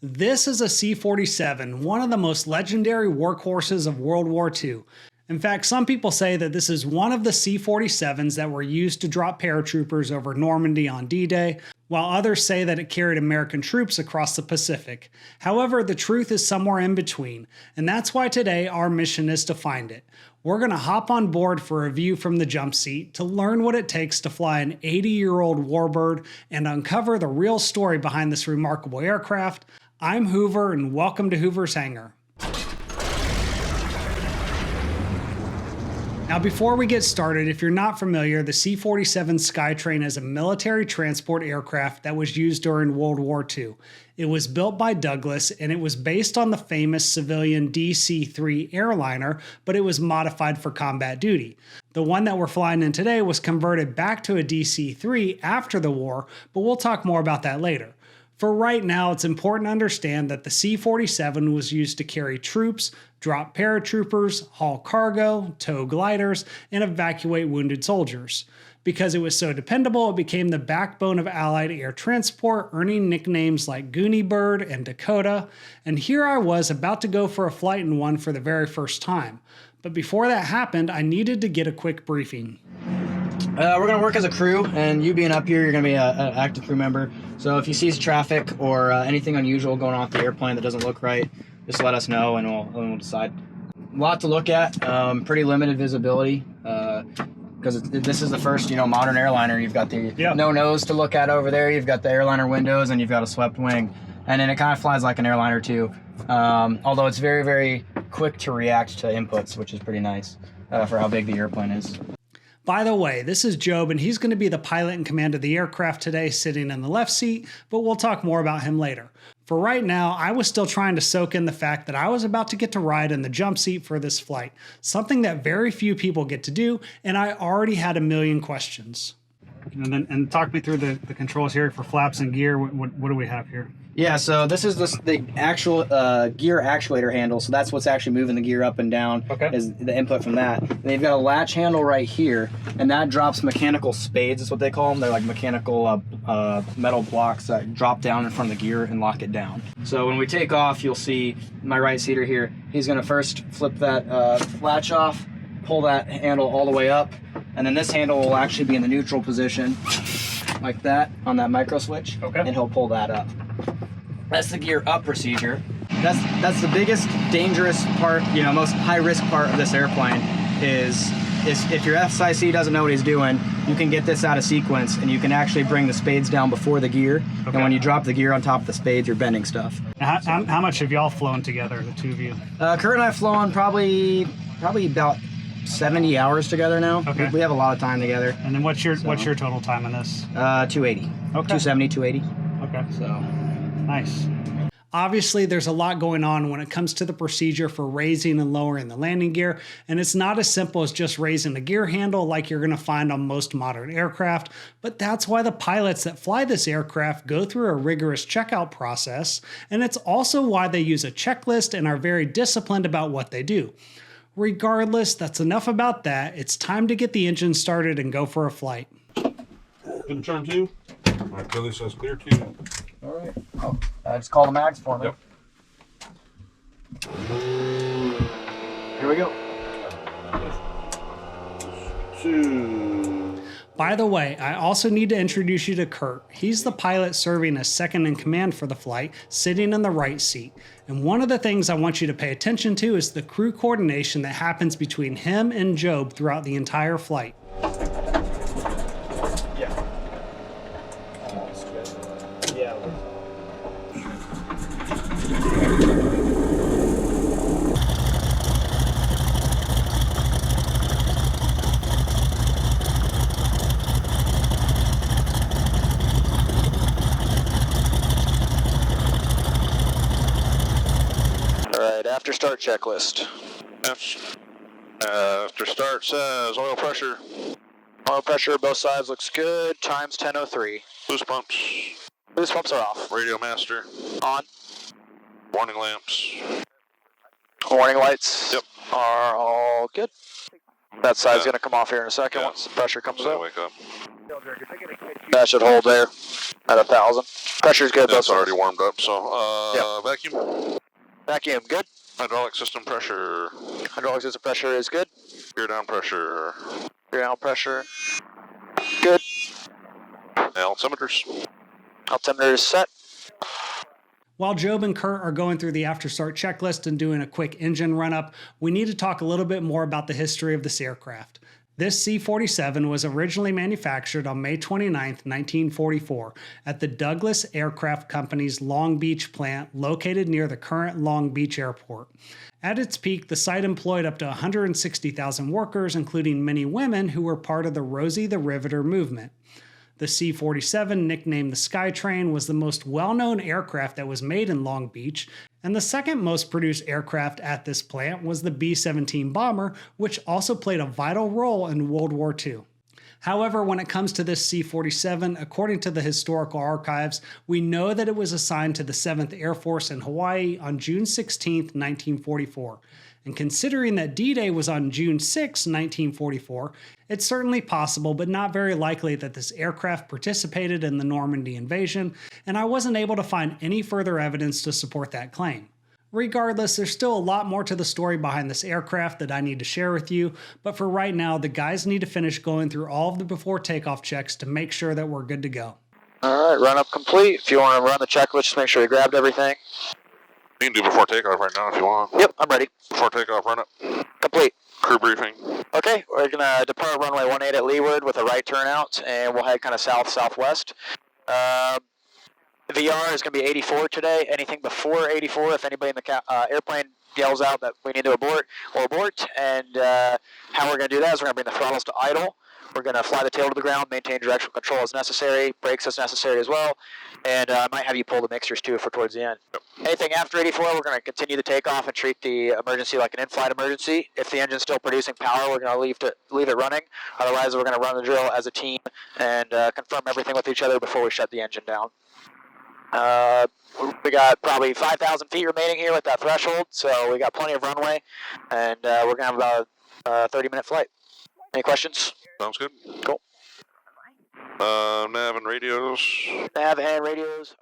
This is a C-47, one of the most legendary workhorses of World War II. In fact, some people say that this is one of the C-47s that were used to drop paratroopers over Normandy on D-Day, while others say that it carried American troops across the Pacific. However, the truth is somewhere in between, and that's why today our mission is to find it. We're going to hop on board for a view from the jump seat to learn what it takes to fly an 80-year-old warbird and uncover the real story behind this remarkable aircraft. I'm Hoover, and welcome to Hoover's Hangar. Now, before we get started, if you're not familiar, the C-47 Skytrain is a military transport aircraft that was used during World War II. It was built by Douglas, and it was based on the famous civilian DC-3 airliner, but it was modified for combat duty. The one that we're flying in today was converted back to a DC-3 after the war, but we'll talk more about that later. For right now, it's important to understand that the C-47 was used to carry troops, drop paratroopers, haul cargo, tow gliders, and evacuate wounded soldiers. Because it was so dependable, it became the backbone of Allied air transport, earning nicknames like Goonie Bird and Dakota. And here I was about to go for a flight in one for the very first time. But before that happened, I needed to get a quick briefing. We're going to work as a crew, and you being up here, you're going to be an active crew member. So if you see traffic or anything unusual going on with the airplane that doesn't look right, just let us know and we'll decide. A lot to look at, pretty limited visibility, because this is the first, modern airliner. You've got the no nose to look at over there, you've got the airliner windows, and you've got a swept wing. And then it kind of flies like an airliner too, although it's very, very quick to react to inputs, which is pretty nice for how big the airplane is. By the way, this is Job, and he's going to be the pilot in command of the aircraft today, sitting in the left seat, but we'll talk more about him later. For right now, I was still trying to soak in the fact that I was about to get to ride in the jump seat for this flight, something that very few people get to do, and I already had a million questions. And talk me through the controls here for flaps and gear. What do we have here? Yeah, so this is the actual gear actuator handle. So that's what's actually moving the gear up and down. Okay. Is the input from that. And they've got a latch handle right here, and that drops mechanical spades. Is what they call them. They're like mechanical metal blocks that drop down in front of the gear and lock it down. So when we take off, you'll see my right seater here. He's going to first flip that latch off, pull that handle all the way up, and then this handle will actually be in the neutral position, like that, on that micro switch. Okay. And he'll pull that up. That's the gear up procedure. That's the biggest dangerous part, most high risk part of this airplane is if your SIC doesn't know what he's doing, you can get this out of sequence and you can actually bring the spades down before the gear. Okay. And when you drop the gear on top of the spades, you're bending stuff. How much have y'all flown together, the two of you? Kurt and I have flown probably about 70 hours together now. Okay. We have a lot of time together. And then what's your total time in this? 280. Okay. 270, 280. Okay. So nice. Obviously, there's a lot going on when it comes to the procedure for raising and lowering the landing gear, and it's not as simple as just raising the gear handle like you're going to find on most modern aircraft, but that's why the pilots that fly this aircraft go through a rigorous checkout process, and it's also why they use a checklist and are very disciplined about what they do. Regardless, that's enough about that. It's time to get the engine started and go for a flight. Good turn two. All right, Billy says clear two. All right. Oh, just call the mags for me. Yep. Here we go. Two. By the way, I also need to introduce you to Kurt. He's the pilot serving as second in command for the flight, sitting in the right seat. And one of the things I want you to pay attention to is the crew coordination that happens between him and Job throughout the entire flight. After start checklist. After start says oil pressure. Oil pressure both sides looks good. Time's 10:03. Boost pumps. Boost pumps are off. Radio master. On. Warning lamps. Warning lights. Yep. Are all good. That side's going to come off here in a second once the pressure comes up. Wake up. That should hold there at 1,000. Pressure's good. That's already warmed up, so, Yep. Vacuum. Vacuum, good. Hydraulic system pressure. Hydraulic system pressure is good. Gear down pressure. Gear down pressure, good. Altimeters. Altimeter is set. While Job and Kurt are going through the after start checklist and doing a quick engine run up, we need to talk a little bit more about the history of this aircraft. This C-47 was originally manufactured on May 29, 1944, at the Douglas Aircraft Company's Long Beach plant located near the current Long Beach Airport. At its peak, the site employed up to 160,000 workers, including many women who were part of the Rosie the Riveter movement. The C-47, nicknamed the Skytrain, was the most well-known aircraft that was made in Long Beach, and the second most produced aircraft at this plant was the B-17 bomber, which also played a vital role in World War II. However, when it comes to this C-47, according to the historical archives, we know that it was assigned to the 7th Air Force in Hawaii on June 16, 1944. And considering that D-Day was on June 6, 1944, it's certainly possible but not very likely that this aircraft participated in the Normandy invasion, and I wasn't able to find any further evidence to support that claim. Regardless, there's still a lot more to the story behind this aircraft that I need to share with you, but for right now, the guys need to finish going through all of the before takeoff checks to make sure that we're good to go. Alright, run up complete. If you want to run the checklist, just make sure you grabbed everything. You can do before takeoff right now if you want. Yep, I'm ready. Before takeoff, run up. Complete. Crew briefing. Okay, we're going to depart runway 18 at Leeward with a right turnout, and we'll head kind of south-southwest. VR is going to be 84 today. Anything before 84, if anybody in the airplane yells out that we need to abort, we'll abort. And how we're going to do that is we're going to bring the throttles to idle. We're going to fly the tail to the ground, maintain directional control as necessary, brakes as necessary as well, and I might have you pull the mixers too for towards the end. Yep. Anything after 84, we're going to continue the takeoff and treat the emergency like an in-flight emergency. If the engine's still producing power, we're going to leave it running. Otherwise, we're going to run the drill as a team and confirm everything with each other before we shut the engine down. We got probably 5,000 feet remaining here with that threshold, so we got plenty of runway, and we're going to have about a 30-minute flight. Any questions? Sounds good. Cool. Nav and radios. Nav and radios.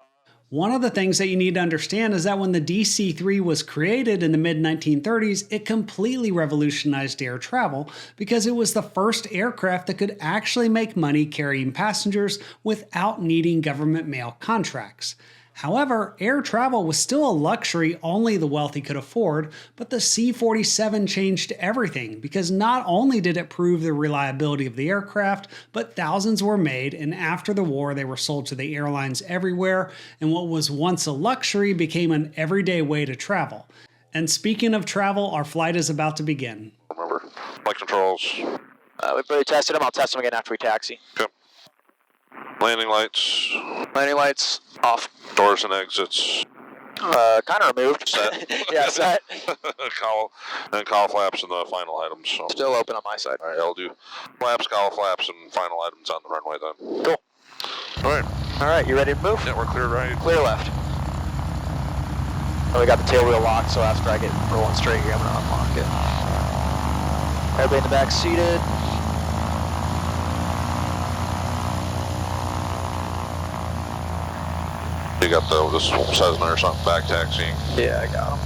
One of the things that you need to understand is that when the DC-3 was created in the mid-1930s, it completely revolutionized air travel because it was the first aircraft that could actually make money carrying passengers without needing government mail contracts. However, air travel was still a luxury only the wealthy could afford, but the C-47 changed everything because not only did it prove the reliability of the aircraft, but thousands were made, and after the war they were sold to the airlines everywhere, and what was once a luxury became an everyday way to travel. And speaking of travel, our flight is about to begin. Remember, flight controls. We've already tested them. I'll test them again after we taxi. Okay. Landing lights. Landing lights off. Doors and exits. Kind of removed. Set. Yeah, set. cowl flaps and the final items. So. Still open on my side. All right, I'll do flaps, cowl flaps, and final items on the runway then. Cool. All right. All right, you ready to move? Yeah, we're clear right. Clear left. Oh, we got the tail wheel locked, so after I get rolling straight here, I'm going to unlock it. Everybody in the back seated. You got this Cessna or something back taxiing. Yeah, I got him.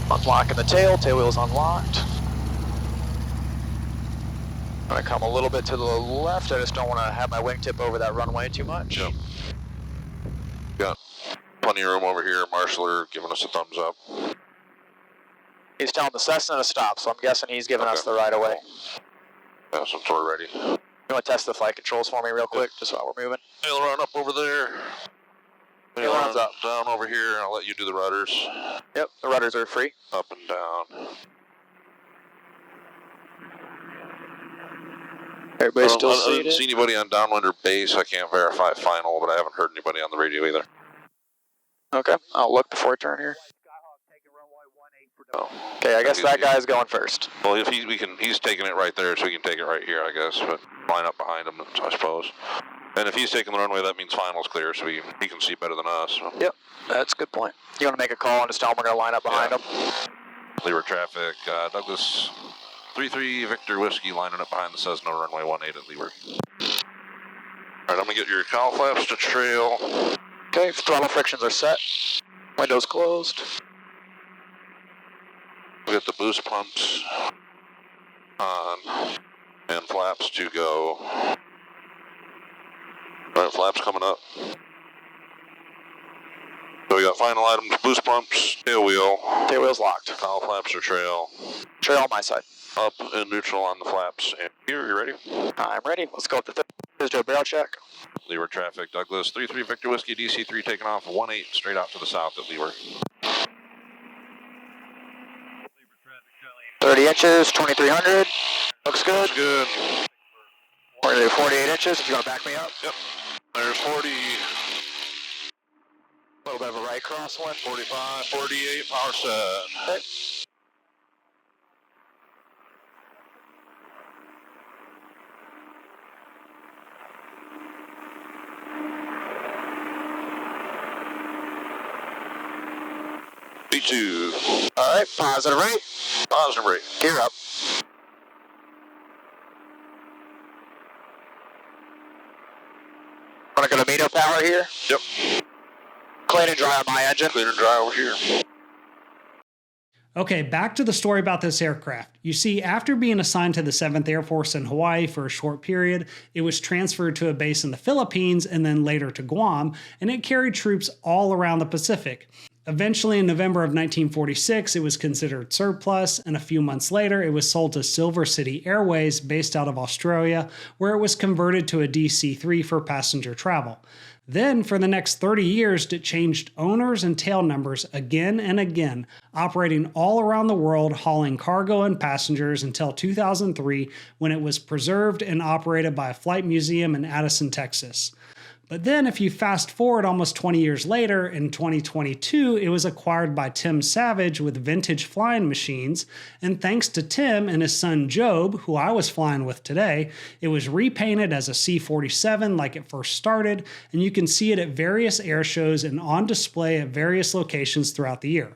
Unlocking the tail wheel's unlocked. I'm going to come a little bit to the left. I just don't want to have my wingtip over that runway too much. Yep. Got plenty of room over here. Marshaller giving us a thumbs up. He's telling the Cessna to stop, so I'm guessing he's giving us the right of way. Yeah, since we're ready. You want to test the flight controls for me real quick, just while we're moving? Aileron up over there. Aileron's up. Down over here. I'll let you do the rudders. Yep, the rudders are free. Up and down. Everybody's still I seated? didn't see anybody on downwind or base. I can't verify final, but I haven't heard anybody on the radio either. Okay, I'll look before I turn here. Okay, I guess that guy's going first. Well, if he's taking it right there, so he can take it right here, I guess. But line up behind him, I suppose. And if he's taking the runway, that means final's clear, so he can see better than us. So. Yep, that's a good point. You want to make a call and just tell him we're going to line up behind him? Leeward traffic, Douglas 3-3 Victor Whiskey lining up behind the Cessna runway 18 at Leeward. All right, I'm gonna get your cowl flaps to trail. Okay, throttle frictions are set. Windows closed. We'll get the boost pumps on and flaps to go. All right, flaps coming up. So we got final items, boost pumps, tail wheel. Tail wheel's locked. Cowl flaps are trail. Trail on my side. Up and neutral on the flaps. And here, you ready? I'm ready. Let's go up to Let's do a barrel check. Leeward traffic, Douglas, 3-3 Victor Whiskey, DC-3 taking off, 1-8 straight out to the south at Leeward. 30 inches, 2300. Looks good. Looks good. We're going to do 48 inches if you want to back me up. Yep. There's 40. A little bit of a right crosswind. 45, 48, power set. Okay. B2. All right, positive rate. Positive rate. Gear up. Want to go to meet power here? Yep. Clean and dry on my engine. Clean and dry over here. Okay, back to the story about this aircraft. You see, after being assigned to the 7th Air Force in Hawaii for a short period, it was transferred to a base in the Philippines and then later to Guam, and it carried troops all around the Pacific. Eventually, in November of 1946, it was considered surplus, and a few months later, it was sold to Silver City Airways, based out of Australia, where it was converted to a DC-3 for passenger travel. Then, for the next 30 years, it changed owners and tail numbers again and again, operating all around the world, hauling cargo and passengers until 2003, when it was preserved and operated by a flight museum in Addison, Texas. But then, if you fast forward almost 20 years later, in 2022, it was acquired by Tim Savage with Vintage Flying Machines, and thanks to Tim and his son Job, who I was flying with today, it was repainted as a C-47 like it first started, and you can see it at various air shows and on display at various locations throughout the year.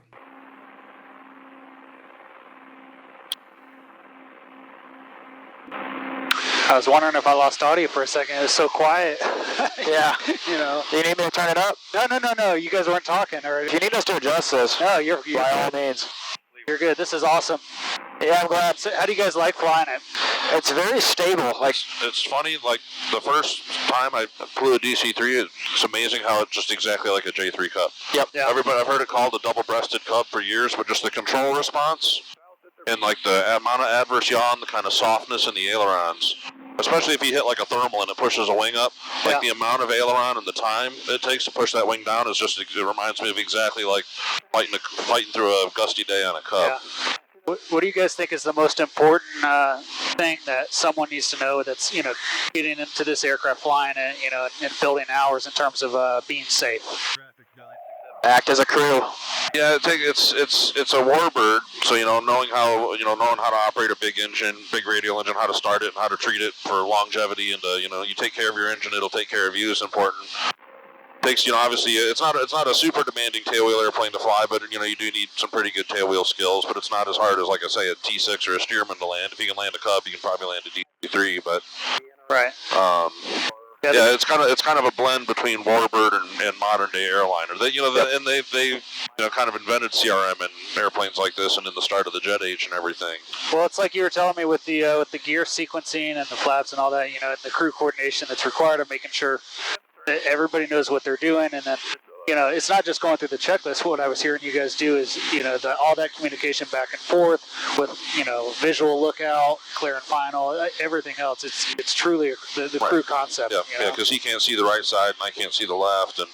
I was wondering if I lost audio for a second. It was so quiet. Yeah. You know. Do you need me to turn it up? No. You guys weren't talking. Or If you need us to adjust this, no, you're by all means. You're good. This is awesome. Yeah, I'm glad. So how do you guys like flying it? It's very stable. Like, It's funny, like the first time I flew a DC-3, it's amazing how it's just exactly like a J3 Cub. yep. Yeah. Everybody, I've heard it called a double-breasted Cub for years, but just the control response and like the amount of adverse yaw and the kind of softness in the ailerons, especially if you hit like a thermal and it pushes a wing up, like the amount of aileron and the time it takes to push that wing down is just, it reminds me of exactly like fighting through a gusty day on a Cub. Yeah. What do you guys think is the most important thing that someone needs to know that's, getting into this aircraft flying and, and building hours in terms of being safe? Act as a crew. Yeah, it's a warbird, so knowing how to operate a big engine, big radial engine, how to start it and how to treat it for longevity, and you take care of your engine, it'll take care of you is important. Takes obviously it's not a super demanding tailwheel airplane to fly, but you do need some pretty good tailwheel skills. But it's not as hard as, like I say, a T6 or a Stearman to land. If you can land a Cub, you can probably land a DC-3. But right. Yeah, it's kind of a blend between warbird and modern day airliner. They they kind of invented CRM in airplanes like this, and in the start of the jet age and everything. Well, it's like you were telling me with the gear sequencing and the flaps and all that. And the crew coordination that's required of making sure that everybody knows what they're doing, and then it's not just going through the checklist. What I was hearing you guys do is all that communication back and forth with visual lookout, clear and final, everything else. It's truly the crew concept. Yeah, because he can't see the right side and I can't see the left, and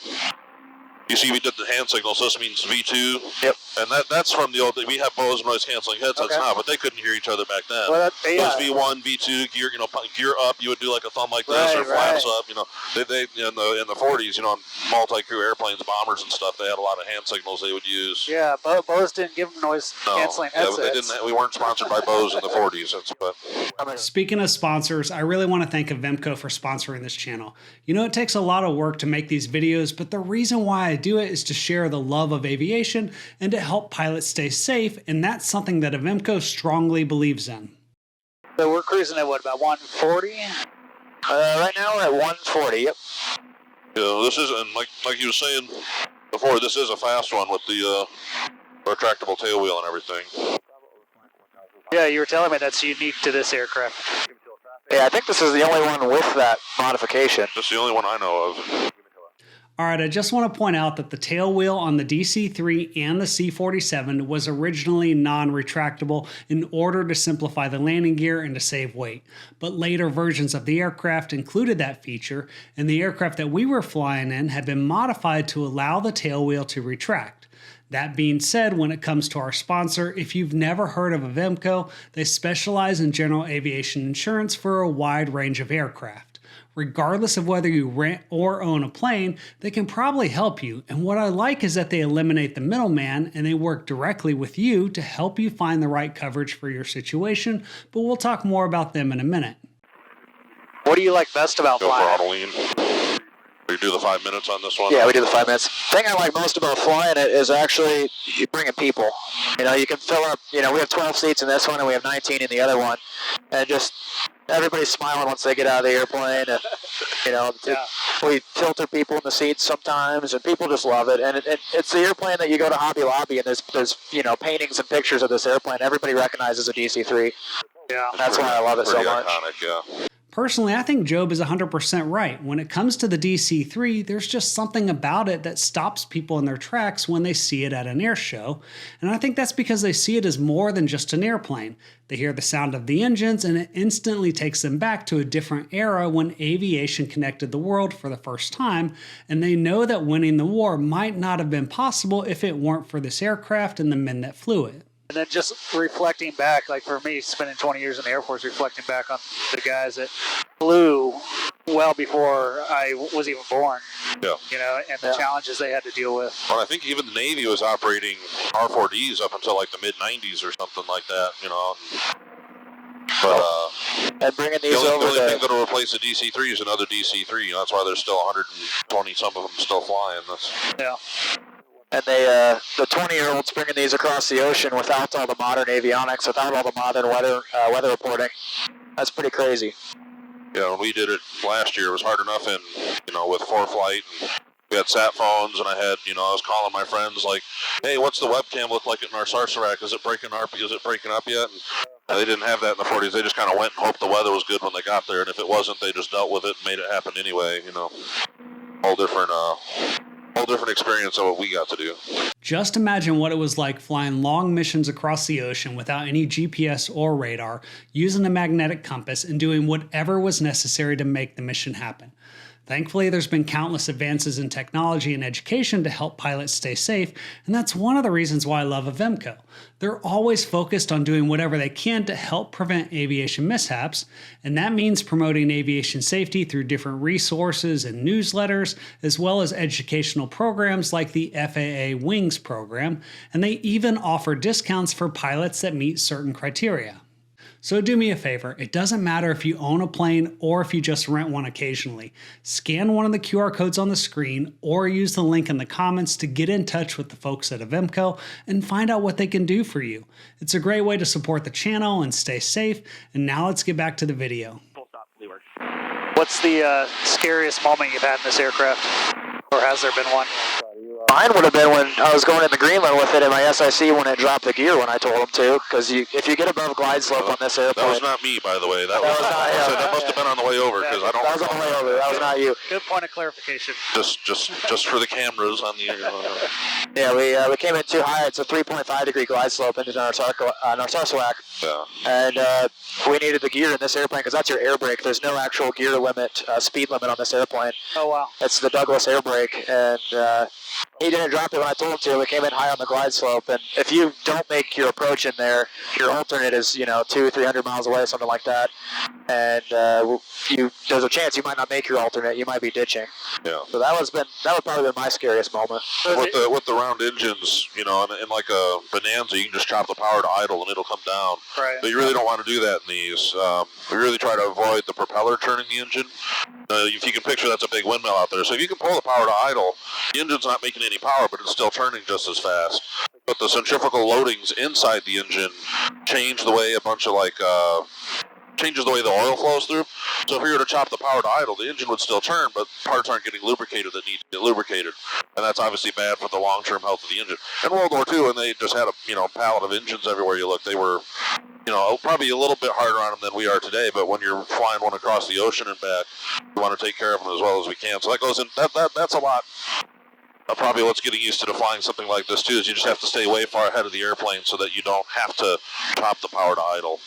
you see we did the hand signals. This means V2. Yep. And that's from the old. We have Bose noise canceling headsets now, but they couldn't hear each other back then. Well, It was V1, V2 gear. Gear up. You would do like a thumb like this, or flaps up. They in the 40s. On multi-crew airplanes, bombers and stuff. They had a lot of hand signals they would use. Yeah, Bose didn't give them noise canceling headsets. Yeah, but they didn't. We weren't sponsored by Bose in the 40s. Speaking of sponsors, I really want to thank Avemco for sponsoring this channel. It takes a lot of work to make these videos, but the reason why I do it is to share the love of aviation and to help pilots stay safe, and that's something that Avemco strongly believes in. So we're cruising at what, about 140? Right now we're at 140. Yep. Yeah, this is, and like you were saying before, this is a fast one with the retractable tail wheel and everything. Yeah, you were telling me that's unique to this aircraft. Yeah, I think this is the only one with that modification. That's the only one I know of. All right, I just want to point out that the tail wheel on the DC-3 and the C-47 was originally non-retractable in order to simplify the landing gear and to save weight. But later versions of the aircraft included that feature, and the aircraft that we were flying in had been modified to allow the tail wheel to retract. That being said, when it comes to our sponsor, if you've never heard of Avemco, they specialize in general aviation insurance for a wide range of aircraft. Regardless of whether you rent or own a plane, they can probably help you. And what I like is that they eliminate the middleman and they work directly with you to help you find the right coverage for your situation, but we'll talk more about them in a minute. What do you like best about Go flying? throttling. We do the 5 minutes on this one? Yeah, we do the 5 minutes. The thing I like most about flying it is actually you bringing people. You know, you can fill up, you know, we have 12 seats in this one and we have 19 in the other one. And just everybody's smiling once they get out of the airplane. And, you know, we filter people in the seats sometimes and people just love it. And it's the airplane that you go to Hobby Lobby and there's you know, paintings and pictures of this airplane. Everybody recognizes a DC-3. Yeah. That's why I love it so much. Iconic, yeah. Personally, I think Job is 100% right. When it comes to the DC-3, there's just something about it that stops people in their tracks when they see it at an air show. And I think that's because they see it as more than just an airplane. They hear the sound of the engines and it instantly takes them back to a different era when aviation connected the world for the first time. And they know that winning the war might not have been possible if it weren't for this aircraft and the men that flew it. And then just reflecting back, like for me, spending 20 years in the Air Force, reflecting back on the guys that flew well before I was even born. Yeah. You know, and the challenges they had to deal with. Well, I think even the Navy was operating R4Ds up until like the mid-90s or something like that, you know. But and bringing these the over only thing that'll replace the DC-3 is another DC-3. You know, that's why there's still 120 some of them still flying. Yeah. And they, the 20-year-olds bringing these across the ocean without all the modern avionics, without all the modern weather reporting. That's pretty crazy. Yeah, when we did it last year, it was hard enough, and you know, with ForeFlight, we had sat phones, and I had, you know, I was calling my friends like, "Hey, what's the webcam look like in our Sarsarak? Is it breaking up yet?" And they didn't have that in the 40s. They just kind of went and hoped the weather was good when they got there, and if it wasn't, they just dealt with it and made it happen anyway. You know, whole different experience of what we got to do. Just imagine what it was like flying long missions across the ocean without any GPS or radar, using a magnetic compass, and doing whatever was necessary to make the mission happen. Thankfully, there's been countless advances in technology and education to help pilots stay safe, and that's one of the reasons why I love Avemco. They're always focused on doing whatever they can to help prevent aviation mishaps, and that means promoting aviation safety through different resources and newsletters, as well as educational programs like the FAA Wings program, and they even offer discounts for pilots that meet certain criteria. So do me a favor, it doesn't matter if you own a plane or if you just rent one occasionally. Scan one of the QR codes on the screen or use the link in the comments to get in touch with the folks at Avemco and find out what they can do for you. It's a great way to support the channel and stay safe. And now let's get back to the video. What's the scariest moment you've had in this aircraft? Or has there been one? Mine would have been when I was going into Greenland with it in my SIC when it dropped the gear when I told them to, because if you get above glide slope on this airplane... That was not me, by the way. That was not him. That must have been on the way over, because I don't... That was on the way over. That was not you. Good point of clarification. Just for the cameras on the... Yeah, we came in too high. It's a 3.5 degree glide slope into our Sarsarak. Yeah. And we needed the gear in this airplane, because that's your air brake. There's no actual gear limit, speed limit on this airplane. Oh, wow. It's the Douglas air brake, and... he didn't drop it when I told him to. We came in high on the glide slope, and if you don't make your approach in there, your alternate is 200-300 miles away, something like that, and there's a chance you might not make your alternate. You might be ditching. Yeah. So that would probably been my scariest moment. With the round engines, in like a Bonanza, you can just chop the power to idle and it'll come down. Right. But you really don't want to do that in these. We really try to avoid the propeller turning the engine. If you can picture, that's a big windmill out there. So if you can pull the power to idle, the engine's not making any power, but it's still turning just as fast. But the centrifugal loadings inside the engine change the way a bunch of changes the way the oil flows through. So if we were to chop the power to idle, the engine would still turn, but parts aren't getting lubricated that need to get lubricated, and that's obviously bad for the long-term health of the engine. In World War II, when they just had a pallet of engines everywhere you look, they were probably a little bit harder on them than we are today. But when you're flying one across the ocean and back, we want to take care of them as well as we can. So that goes in. That's a lot. Probably what's getting used to flying something like this too is you just have to stay way far ahead of the airplane so that you don't have to chop the power to idle.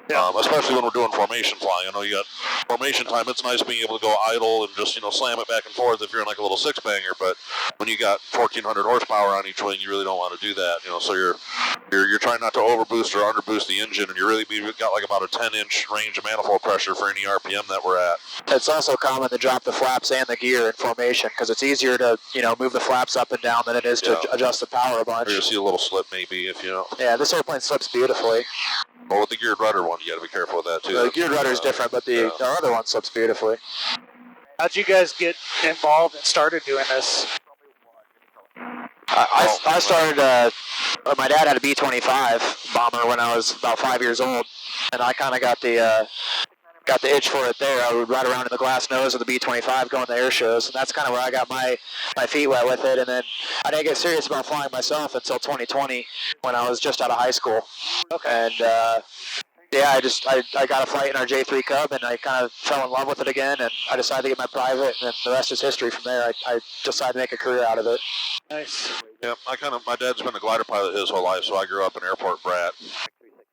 Yeah. Especially when we're doing formation flying. I know you got formation time. It's nice being able to go idle and just slam it back and forth if you're in like a little six-banger. But when you got 1,400 horsepower on each wing, you really don't want to do that. So you're trying not to overboost or underboost the engine, and we've got like about a 10-inch range of manifold pressure for any RPM that we're at. It's also common to drop the flaps and the gear in formation because it's easier to move the flaps up and down than it is to adjust the power a bunch. Or you see a little slip maybe if you know. Yeah, this airplane slips beautifully. Well, with the geared rudder one, you got to be careful with that too. The geared rudder is different, but the other one slips beautifully. How'd you guys get involved and started doing this? I started, my dad had a B-25 bomber when I was about 5 years old, and I kind of got the itch for it there. I would ride around in the glass nose of the B-25 going to air shows, and that's kind of where I got my feet wet with it. And then I didn't get serious about flying myself until 2020 when I was just out of high school. Okay. And I got a flight in our J-3 Cub, and I kind of fell in love with it again, and I decided to get my private, and then the rest is history from there. I decided to make a career out of it. Nice. Yeah, my dad's been a glider pilot his whole life, so I grew up an airport brat.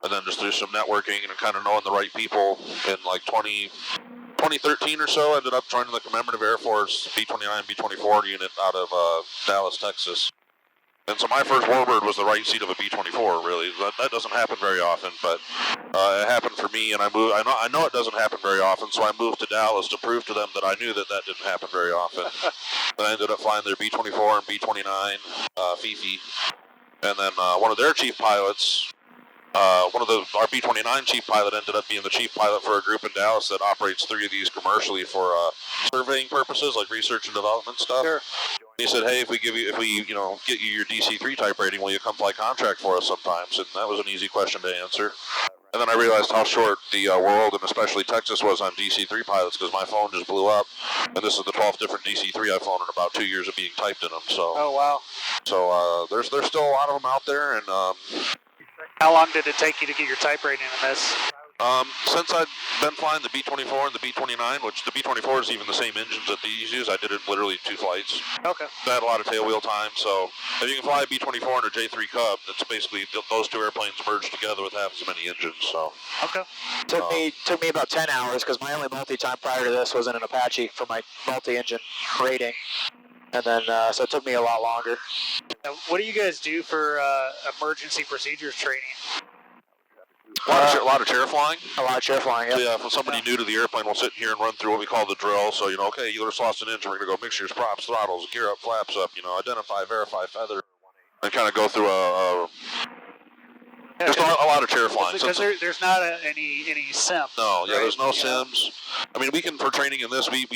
And then just through some networking and kind of knowing the right people in like 2013 or so, I ended up joining the Commemorative Air Force B-29, B-24 unit out of Dallas, Texas. And so my first warbird was the right seat of a B-24, really. That doesn't happen very often, but it happened for me, and I moved. I know it doesn't happen very often, so I moved to Dallas to prove to them that I knew that didn't happen very often. Then I ended up flying their B-24 and B-29 Fifi. And then one of their chief pilots, our B-29 chief pilot ended up being the chief pilot for a group in Dallas that operates 3 of these commercially for surveying purposes, like research and development stuff. Sure. He said, "Hey, if we get you your DC-3 type rating, will you come fly contract for us sometimes?" And that was an easy question to answer. And then I realized how short the world, and especially Texas, was on DC-3 pilots because my phone just blew up. And this is the 12th different DC-3 I've flown in about 2 years of being typed in them. So. Oh wow. So there's still a lot of them out there, and. How long did it take you to get your type rating in this? Since I've been flying the B-24 and the B-29, which the B-24 is even the same engines that these use, I did it literally 2 flights. Okay. I had a lot of tailwheel time, so if you can fly a B-24 and a J-3 Cub, it's basically those 2 airplanes merged together with half as many engines. So. Okay. Took me about 10 hours because my only multi-time prior to this was in an Apache for my multi-engine rating. And then, so it took me a lot longer. Now, what do you guys do for emergency procedures training? A lot of chair flying. A lot of chair flying, yeah. So, yeah, for somebody new to the airplane, we'll sit here and run through what we call the drill. So, okay, you just lost an engine. We're going to go mixtures, props, throttles, gear up, flaps up, identify, verify, feather, and kind of go through just a lot of chair flying. Because there's not any sim. No, yeah, right? There's no sims. I mean, we can, for training in this, we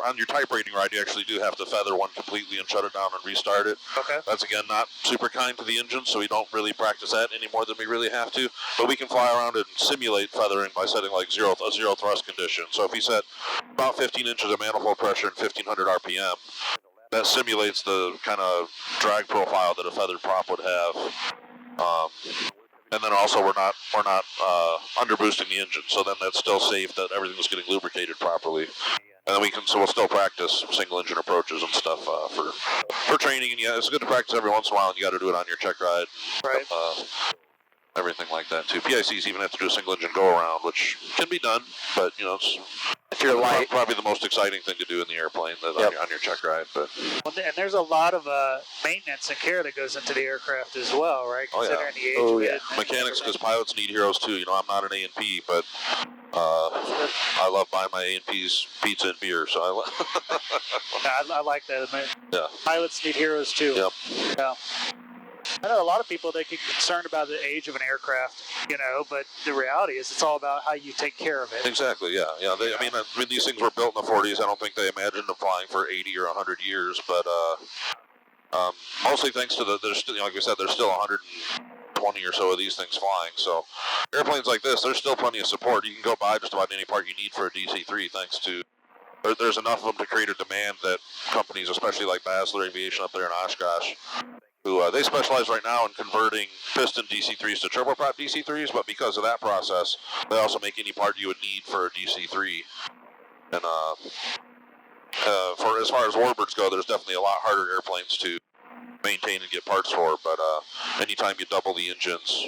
on your type rating ride, you actually do have to feather one completely and shut it down and restart it. Okay. That's, again, not super kind to the engine, so we don't really practice that any more than we really have to. But we can fly around and simulate feathering by setting like a zero thrust condition. So if we set about 15 inches of manifold pressure and 1,500 RPM, that simulates the kind of drag profile that a feathered prop would have. And then also we're not underboosting the engine, so then that's still safe that everything's getting lubricated properly. And then we'll still practice single engine approaches and stuff for training. And yeah, it's good to practice every once in a while, and you got to do it on your check ride. Right. Everything like that too. PICs even have to do a single engine go around, which can be done, but it's if you're light, probably the most exciting thing to do in the airplane on your check ride. But and there's a lot of maintenance and care that goes into the aircraft as well, right? Considering the age of it. Mechanics, because pilots need heroes too. I'm not an A&P, but I love buying my A&Ps pizza and beer, so I like that. Yeah. Pilots need heroes too. Yep. Yeah. I know a lot of people, they get concerned about the age of an aircraft, but the reality is it's all about how you take care of it. Exactly, yeah. I mean, these things were built in the 40s. I don't think they imagined them flying for 80 or 100 years, but mostly thanks to like we said, there's still 120 20 or so of these things flying. So airplanes like this, there's still plenty of support. You can go buy just about any part you need for a DC-3 thanks to, there's enough of them to create a demand that companies, especially like Basler Aviation up there in Oshkosh, who they specialize right now in converting piston DC-3s to turboprop DC-3s, but because of that process, they also make any part you would need for a DC-3. And for as far as warbirds go, there's definitely a lot harder airplanes to maintain and get parts for, but anytime you double the engines,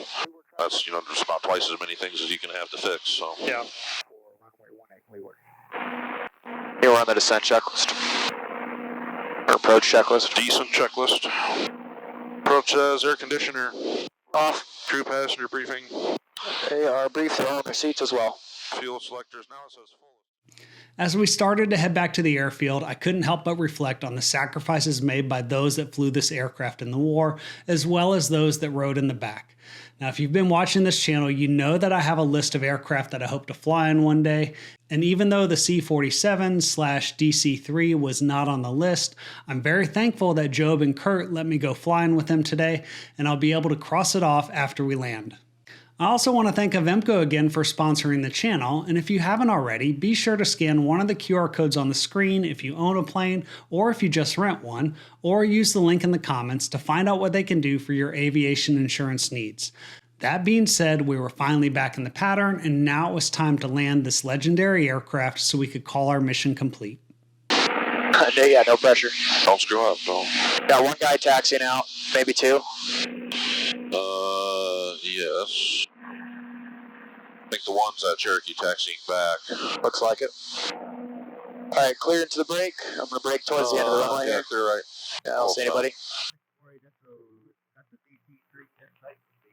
that's, just about twice as many things as you can have to fix. So Yeah. Here we're on the descent checklist. Or approach checklist. decent checklist. Approach says air conditioner Off. crew passenger briefing, They are briefed. They're on their seats as well. fuel selectors. Now it says full. As we started to head back to the airfield, I couldn't help but reflect on the sacrifices made by those that flew this aircraft in the war, as well as those that rode in the back. Now, if you've been watching this channel, you know that I have a list of aircraft that I hope to fly in one day. And even though the C-47/DC-3 was not on the list, I'm very thankful that Job and Kurt let me go flying with them today, and I'll be able to cross it off after we land. I also want to thank Avemco again for sponsoring the channel, and if you haven't already, be sure to scan one of the QR codes on the screen if you own a plane or if you just rent one, or use the link in the comments to find out what they can do for your aviation insurance needs. That being said, we were finally back in the pattern, and now it was time to land this legendary aircraft so we could call our mission complete. Yeah, no pressure. Don't screw up, don't. Got one guy taxiing out, maybe two. Yes. I think the one's at Cherokee taxiing back. Looks like it. All right, clear into the break. I'm going to brake towards the end of the runway yeah, here. clear right. Yeah, I don't see anybody.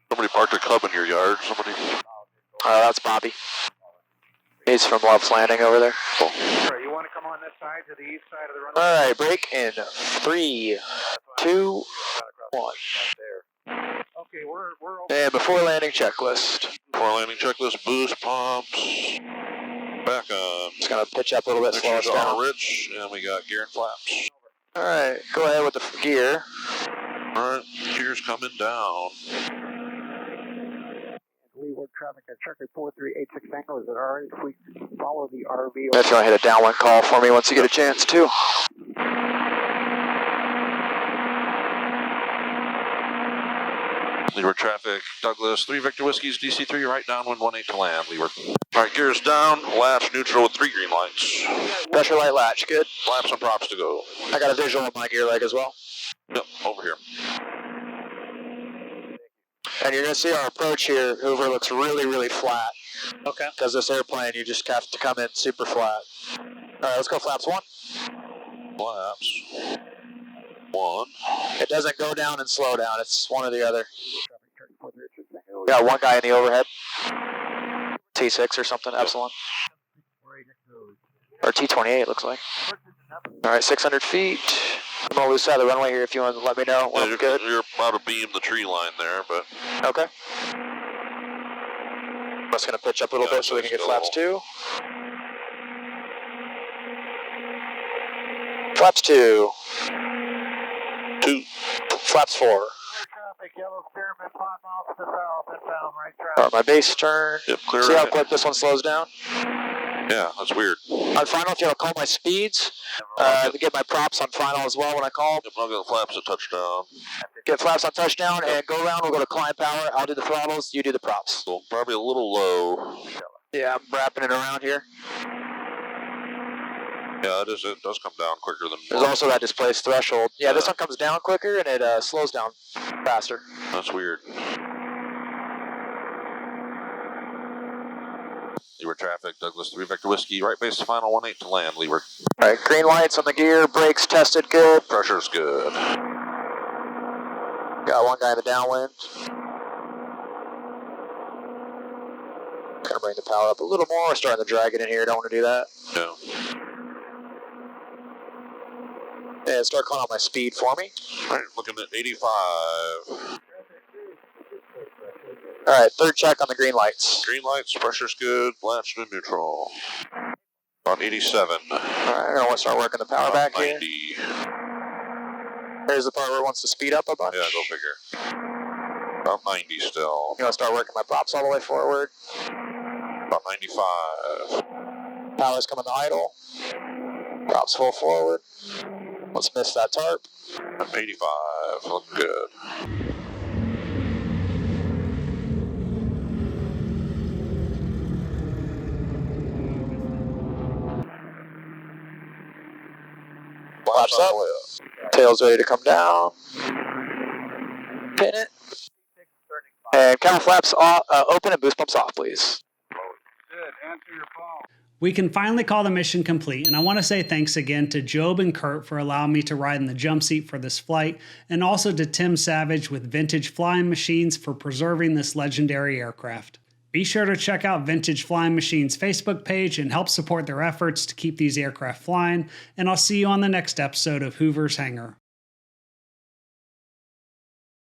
Somebody parked a Cub in your yard. Somebody. Oh, that's Bobby. He's from Love's Landing over there. Oh. You want to come on this side to the east side of the runway? All right, break in 3, 2, 1. Okay, we're over. And before landing checklist. Before landing checklist, boost pumps. Back on. Just going to pitch up a little bit, slow us down. Rich, and we got gear and flaps. All right, go ahead with the gear. All right, gear's coming down. Leeward traffic at Cherokee 4386 Tango. Is it alright if we follow the RV? That's going to hit a downwind call for me once you get a chance, too. Leeward traffic, Douglas, 3 Victor Whiskies, DC-3, right downwind, 18 to land, Leeward. All right, gear's down, latch neutral with 3 green lights. Pressure light latch, good. Flaps and props to go. I got a visual on my gear leg as well. Yep, over here. And you're going to see our approach here, Hoover, looks really, really flat. Okay. Because this airplane, you just have to come in super flat. All right, let's go flaps 1. Flaps. 1. It doesn't go down and slow down. It's one or the other. Got one guy in the overhead. T6 or something, Epsilon. Or T28, looks like. All right, 600 feet. I'm going to lose side of the runway here if you want to let me know when I'm good. You're about to beam the tree line there, but... Okay. I'm just going to pitch up a little bit so we can get flaps 2. Flaps 2. 2. Flaps 4. Traffic, yellow spearman, 5 miles to the south, inbound right All right, traffic. my base turn. Yep, clear. See how right. quick this one slows down? Yeah, that's weird. On final, if you want to call my speeds, to get my props on final as well when I call. Yep, I'll get the flaps at touchdown. Get flaps on touchdown and go around. We'll go to climb power. I'll do the throttles. You do the props. So probably a little low. Yeah, I'm wrapping it around here. Yeah, it does come down quicker than... There's also that displaced threshold. Yeah, this one comes down quicker and it slows down faster. That's weird. Leeward traffic, Douglas 3 Victor Whiskey, right base final, 18 to land, Leeward. All right, green lights on the gear, brakes tested good. Pressure's good. Got one guy in the downwind. Gonna bring the power up a little more. We're starting to drag it in here. Don't want to do that. Yeah. And start calling out my speed for me. All right, looking at 85. All right, third check on the green lights. Green lights, pressure's good, latch to neutral. About 87. All right, I'm gonna start working the power About back 90. here. Here's the part where it wants to speed up a bunch. Yeah, go figure. About 90 still. You want to start working my props all the way forward? About 95. Power's coming to idle. Props full forward. Let's miss that tarp. 85. Look good. Flaps up. Tail's ready to come down. Pin it. And camera flaps off, open and boost pumps off, please. Good. Answer your phone. We can finally call the mission complete, and I want to say thanks again to Job and Kurt for allowing me to ride in the jump seat for this flight, and also to Tim Savage with Vintage Flying Machines for preserving this legendary aircraft. Be sure to check out Vintage Flying Machines' Facebook page and help support their efforts to keep these aircraft flying, and I'll see you on the next episode of Hoover's Hangar.